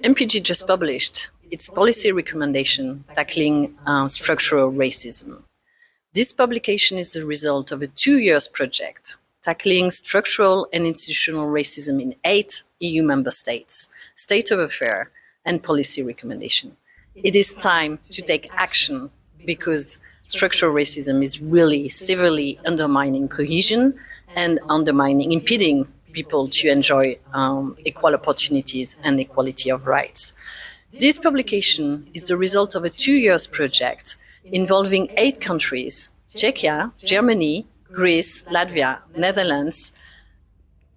MPG just published its policy recommendation tackling structural racism. This publication is the result of a 2-year project tackling structural and institutional racism in 8 EU member states, state of affairs, and policy recommendation. It is time to take action because structural racism is really severely undermining cohesion and impeding people to enjoy equal opportunities and equality of rights. This publication is the result of a 2-year project involving 8 countries: Czechia, Germany, Greece, Latvia, Netherlands,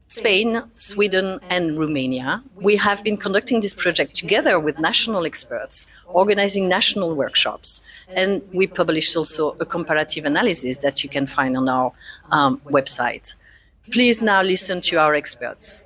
Spain, Sweden, and Romania. We have been conducting this project together with national experts, organizing national workshops, and we published also a comparative analysis that you can find on our website. Please now listen to our experts.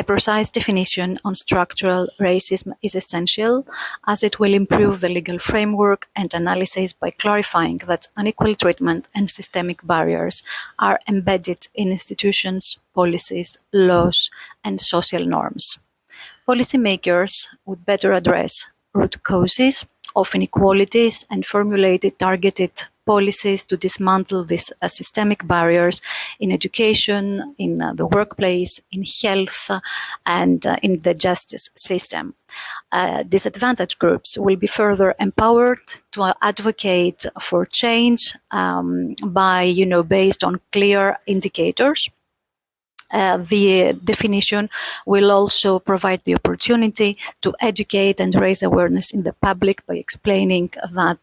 A precise definition on structural racism is essential, as it will improve the legal framework and analysis by clarifying that unequal treatment and systemic barriers are embedded in institutions, policies, laws, and social norms. Policymakers would better address root causes of inequalities and formulate targeted policies to dismantle these systemic barriers in education, in the workplace, in health, and in the justice system. Disadvantaged groups will be further empowered to advocate for change based on clear indicators. The definition will also provide the opportunity to educate and raise awareness in the public by explaining that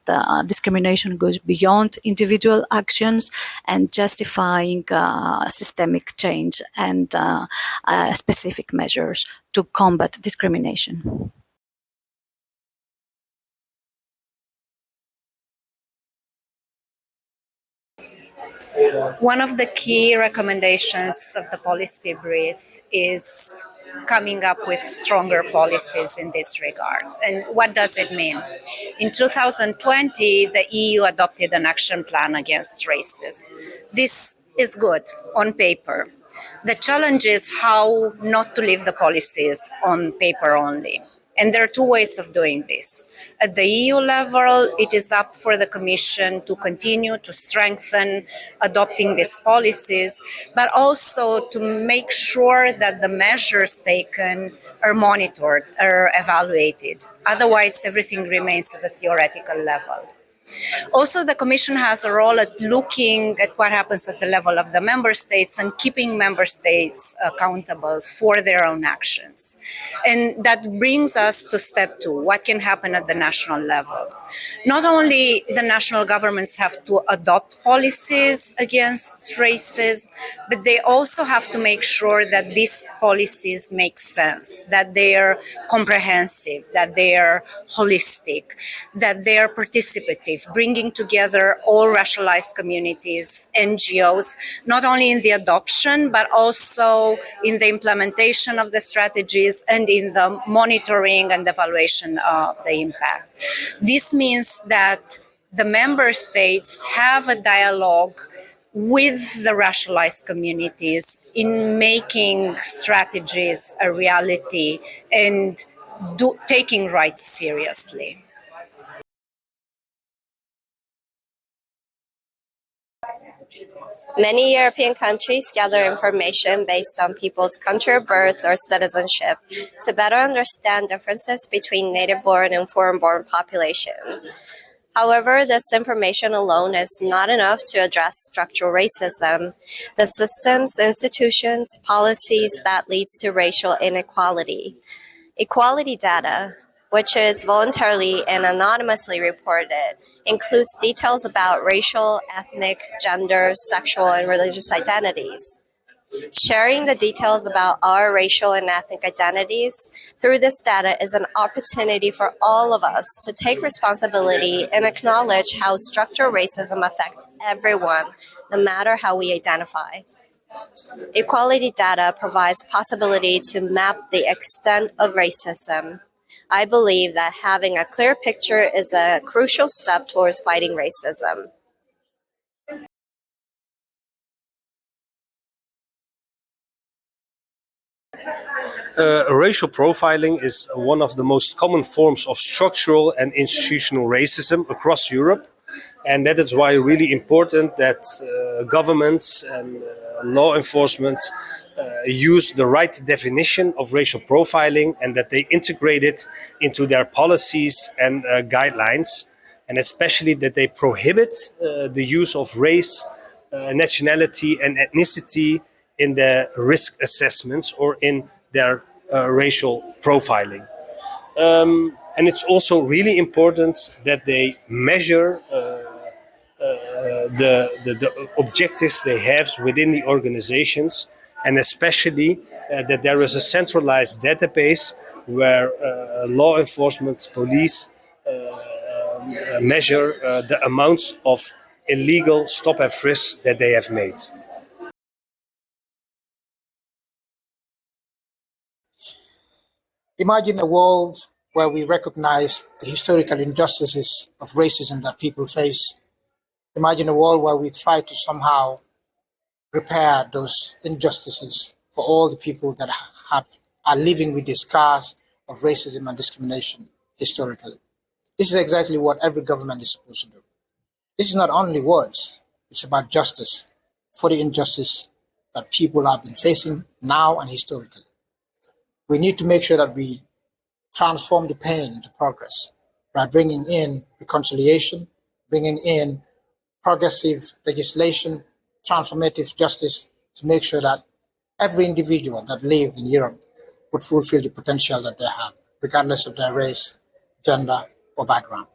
discrimination goes beyond individual actions and justifying systemic change and specific measures to combat discrimination. One of the key recommendations of the policy brief is coming up with stronger policies in this regard. And what does it mean? In 2020, the EU adopted an action plan against racism. This is good on paper. The challenge is how not to leave the policies on paper only. And there are 2 ways of doing this. At the EU level, it is up for the Commission to continue to strengthen adopting these policies, but also to make sure that the measures taken are monitored or evaluated. Otherwise, everything remains at the theoretical level. Also, the Commission has a role at looking at what happens at the level of the member states and keeping member states accountable for their own actions. And that brings us to step 2, what can happen at the national level. Not only the national governments have to adopt policies against racism, but they also have to make sure that these policies make sense, that they are comprehensive, that they are holistic, that they are participative, bringing together all racialized communities, NGOs, not only in the adoption, but also in the implementation of the strategies and in the monitoring and evaluation of the impact. This means that the member states have a dialogue with the racialized communities in making strategies a reality and taking rights seriously. Many European countries gather information based on people's country of birth or citizenship to better understand differences between native-born and foreign-born populations. However, this information alone is not enough to address structural racism, the systems, institutions, policies that leads to racial inequality. Equality data, which is voluntarily and anonymously reported, includes details about racial, ethnic, gender, sexual, and religious identities. Sharing the details about our racial and ethnic identities through this data is an opportunity for all of us to take responsibility and acknowledge how structural racism affects everyone, no matter how we identify. Equality data provides possibility to map the extent of racism. I believe that having a clear picture is a crucial step towards fighting racism. Racial profiling is one of the most common forms of structural and institutional racism across Europe. And that is why really important that governments and law enforcement use the right definition of racial profiling and that they integrate it into their policies and guidelines. And especially that they prohibit the use of race, nationality and ethnicity in their risk assessments or in their racial profiling. And it's also really important that they measure the objectives they have within the organizations, and especially that there is a centralized database where law enforcement, police measure the amounts of illegal stop and frisk that they have made. Imagine a world where we recognize the historical injustices of racism that people face. Imagine a world where we try to somehow repair those injustices for all the people that are living with the scars of racism and discrimination historically. This is exactly what every government is supposed to do. This is not only words, it's about justice for the injustice that people have been facing now and historically. We need to make sure that we transform the pain into progress by bringing in reconciliation, bringing in progressive legislation, transformative justice to make sure that every individual that lives in Europe would fulfill the potential that they have, regardless of their race, gender, or background.